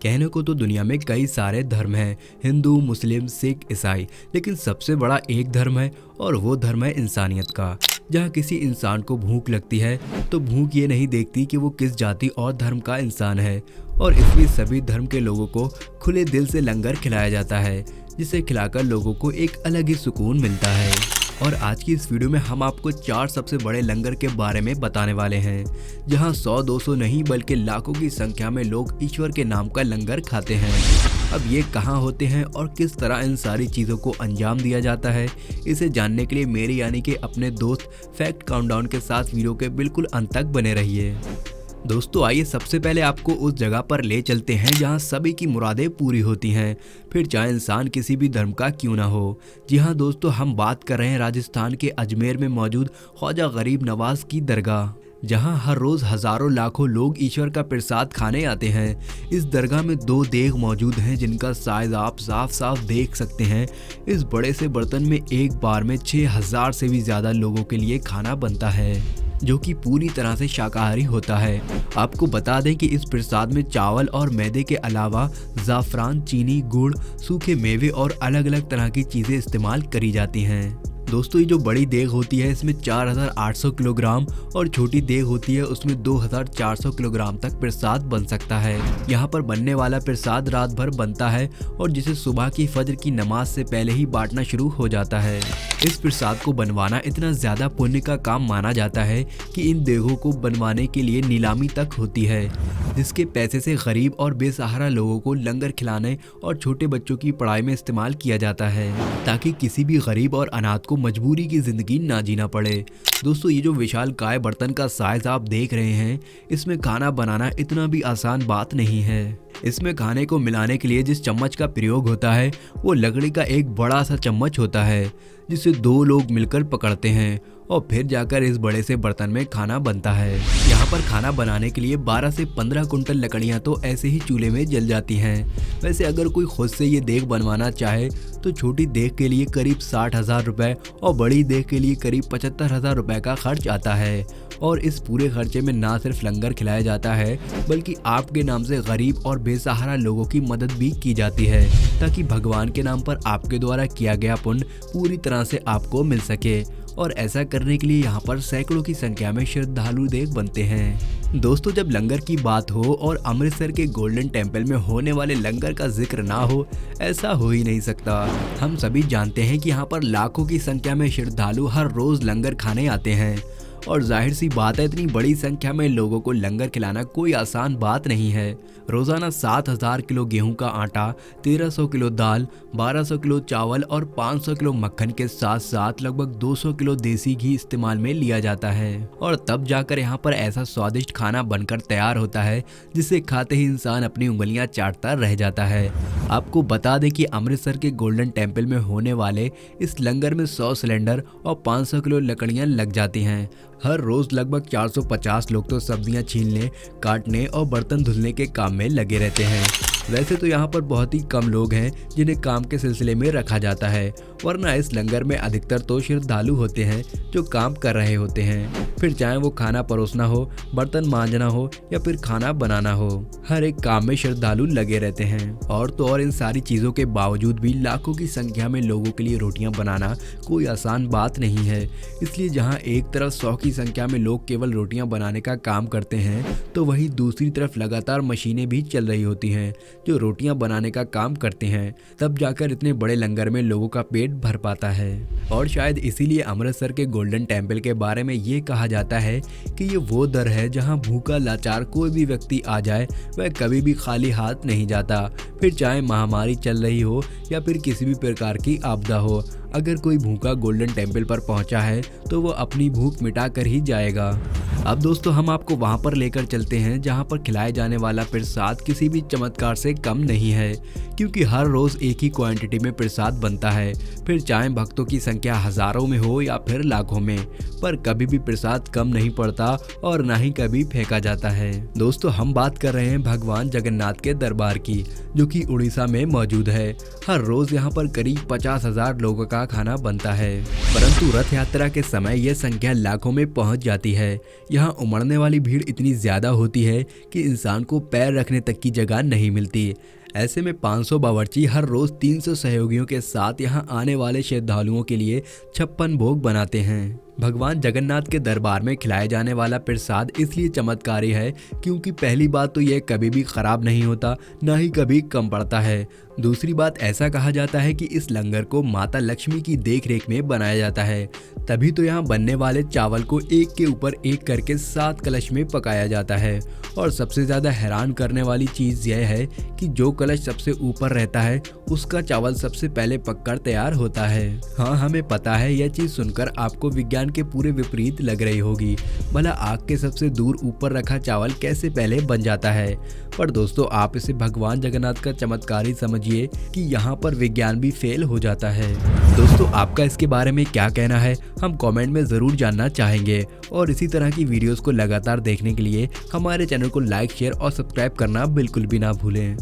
कहने को तो दुनिया में कई सारे धर्म हैं, हिंदू, मुस्लिम, सिख, ईसाई, लेकिन सबसे बड़ा एक धर्म है और वो धर्म है इंसानियत का। जहाँ किसी इंसान को भूख लगती है तो भूख ये नहीं देखती कि वो किस जाति और धर्म का इंसान है, और इसलिए सभी धर्म के लोगों को खुले दिल से लंगर खिलाया जाता है, जिसे खिलाकर लोगों को एक अलग ही सुकून मिलता है। और आज की इस वीडियो में हम आपको 4 सबसे बड़े लंगर के बारे में बताने वाले हैं, जहां 100-200 नहीं बल्कि लाखों की संख्या में लोग ईश्वर के नाम का लंगर खाते हैं। अब ये कहां होते हैं और किस तरह इन सारी चीज़ों को अंजाम दिया जाता है, इसे जानने के लिए मेरे यानी कि अपने दोस्त फैक्ट काउंटडाउन के साथ वीडियो के बिल्कुल अंत तक बने रहिए। दोस्तों आइए सबसे पहले आपको उस जगह पर ले चलते हैं जहां सभी की मुरादें पूरी होती हैं, फिर चाहे इंसान किसी भी धर्म का क्यों ना हो। जी हाँ दोस्तों, हम बात कर रहे हैं राजस्थान के अजमेर में मौजूद ख्वाजा गरीब नवाज की दरगाह, जहां हर रोज हजारों लाखों लोग ईश्वर का प्रसाद खाने आते हैं। इस दरगाह में 2 देग मौजूद हैं जिनका साइज आप साफ साफ देख सकते हैं। इस बड़े से बर्तन में एक बार में 6000 से भी ज्यादा लोगों के लिए खाना बनता है, जो कि पूरी तरह से शाकाहारी होता है। आपको बता दें कि इस प्रसाद में चावल और मैदे के अलावा ज़ाफ़रान, चीनी, गुड़, सूखे मेवे और अलग अलग तरह की चीज़ें इस्तेमाल करी जाती हैं। दोस्तों ये जो बड़ी देग होती है इसमें 4800 किलोग्राम और छोटी देग होती है उसमें 2400 किलोग्राम तक प्रसाद बन सकता है। यहाँ पर बनने वाला प्रसाद रात भर बनता है और जिसे सुबह की फज्र की नमाज से पहले ही बांटना शुरू हो जाता है। इस प्रसाद को बनवाना इतना ज्यादा पुण्य का काम माना जाता है कि इन देगों को बनवाने के लिए नीलामी तक होती है, जिसके पैसे से गरीब और बेसहारा लोगों को लंगर खिलाने और छोटे बच्चों की पढ़ाई में इस्तेमाल किया जाता है, ताकि किसी भी गरीब और अनाथ को मजबूरी की जिंदगी ना जीना पड़े। दोस्तों ये जो विशालकाय बर्तन का साइज आप देख रहे हैं, इसमें खाना बनाना इतना भी आसान बात नहीं है। इसमें खाने को मिलाने के लिए जिस चम्मच का प्रयोग होता है वो लकड़ी का एक बड़ा सा चम्मच होता है, जिसे 2 लोग मिलकर पकड़ते हैं और फिर जाकर इस बड़े से बर्तन में खाना बनता है। यहाँ पर खाना बनाने के लिए 12 से 15 कुंटल लकड़ियाँ तो ऐसे ही चूल्हे में जल जाती हैं। वैसे अगर कोई खुद से ये देग बनवाना चाहे तो छोटी देग के लिए करीब 60,000 रुपये और बड़ी देग के लिए करीब 75,000 रुपये का खर्च आता है। और इस पूरे खर्चे में ना सिर्फ लंगर खिलाया जाता है बल्कि आपके नाम से गरीब और बेसहारा लोगों की मदद भी की जाती है, ताकि भगवान के नाम पर आपके द्वारा किया गया पुण्य पूरी तरह से आपको मिल सके। और ऐसा करने के लिए यहाँ पर सैकड़ों की संख्या में श्रद्धालु देग बनते हैं। दोस्तों जब लंगर की बात हो और अमृतसर के गोल्डन टेम्पल में होने वाले लंगर का जिक्र ना हो, ऐसा हो ही नहीं सकता। हम सभी जानते हैं कि यहाँ पर लाखों की संख्या में श्रद्धालु हर रोज लंगर खाने आते हैं, और जाहिर सी बात है इतनी बड़ी संख्या में लोगों को लंगर खिलाना कोई आसान बात नहीं है। रोजाना 7000 किलो गेहूं का आटा, 1300 किलो दाल, 1200 किलो चावल और 500 किलो मक्खन के साथ साथ लगभग 200 किलो देसी घी इस्तेमाल में लिया जाता है, और तब जाकर यहाँ पर ऐसा स्वादिष्ट खाना बनकर तैयार होता है जिसे खाते ही इंसान अपनी उंगलियां चाटता रह जाता है। आपको बता दें कि अमृतसर के गोल्डन टेम्पल में होने वाले इस लंगर में 100 सिलेंडर और 500 किलो लकड़ियां लग जाती हैं। हर रोज लगभग 450 लोग तो सब्जियां छीलने, काटने और बर्तन धुलने के काम में लगे रहते हैं। वैसे तो यहाँ पर बहुत ही कम लोग हैं जिन्हें काम के सिलसिले में रखा जाता है, वरना इस लंगर में अधिकतर तो श्रद्धालु होते हैं जो काम कर रहे होते हैं, फिर चाहे वो खाना परोसना हो, बर्तन मांजना हो या फिर खाना बनाना हो, हर एक काम में श्रद्धालु लगे रहते हैं। और तो और इन सारी चीज़ों के बावजूद भी लाखों की संख्या में लोगों के लिए रोटियां बनाना कोई आसान बात नहीं है। इसलिए जहाँ एक तरफ 100 की संख्या में लोग केवल रोटियां बनाने का काम करते हैं, तो वहीं दूसरी तरफ लगातार मशीनें भी चल रही होती हैं जो रोटियां बनाने का काम करते हैं। तब जाकर इतने बड़े लंगर में लोगों का पेट भर पाता है। और शायद इसीलिए अमृतसर के गोल्डन टेम्पल के बारे में ये कहा जाता है कि ये वो दर है जहां भूखा लाचार कोई भी व्यक्ति आ जाए वह कभी भी खाली हाथ नहीं जाता, फिर चाहे महामारी चल रही हो या फिर किसी भी प्रकार की आपदा हो। अगर कोई भूखा गोल्डन टेम्पल पर पहुंचा है तो वो अपनी भूख मिटा कर ही जाएगा। अब दोस्तों हम आपको वहां पर लेकर चलते हैं जहां पर खिलाए जाने वाला प्रसाद किसी भी चमत्कार से कम नहीं है, क्योंकि हर रोज एक ही क्वांटिटी में प्रसाद बनता है, फिर चाहे भक्तों की संख्या हजारों में हो या फिर लाखों में, पर कभी भी प्रसाद कम नहीं पड़ता और ना ही कभी फेंका जाता है। दोस्तों हम बात कर रहे हैं भगवान जगन्नाथ के दरबार की, जो कि उड़ीसा में मौजूद है। हर रोज यहाँ पर करीब 50,000 लोगों का का खाना बनता है। परंतु रथ यात्रा के समय यह संख्या लाखों में पहुंच जाती है। यहाँ उमड़ने वाली भीड़ इतनी ज्यादा होती है कि इंसान को पैर रखने तक की जगह नहीं मिलती। ऐसे में 500 बावर्ची हर रोज 300 सहयोगियों के साथ यहाँ आने वाले श्रद्धालुओं के लिए 56 भोग बनाते हैं। भगवान जगन्नाथ के दरबार में खिलाया जाने वाला प्रसाद इसलिए चमत्कारी है क्योंकि पहली बात तो यह कभी भी खराब नहीं होता, ना ही कभी कम पड़ता है। दूसरी बात, ऐसा कहा जाता है कि इस लंगर को माता लक्ष्मी की देखरेख में बनाया जाता है, तभी तो यहाँ बनने वाले चावल को एक के ऊपर एक करके 7 कलश में पकाया जाता है। और सबसे ज्यादा हैरान करने वाली चीज यह है कि जो कलश सबसे ऊपर रहता है उसका चावल सबसे पहले पककर तैयार होता है। हाँ, हमें पता है यह चीज सुनकर आपको विज्ञान के पूरे विपरीत लग रही होगी। भला आग के सबसे दूर ऊपर रखा चावल कैसे पहले बन जाता है? पर दोस्तों, आप इसे भगवान जगन्नाथ का चमत्कार ही समझिए कि यहाँ पर विज्ञान भी फेल हो जाता है। दोस्तों, आपका इसके बारे में क्या कहना है, हम कमेंट में जरूर जानना चाहेंगे। और इसी तरह की वीडियोस को लगातार देखने के लिए हमारे चैनल को लाइक, शेयर और सब्सक्राइब करना बिल्कुल भी ना भूलें।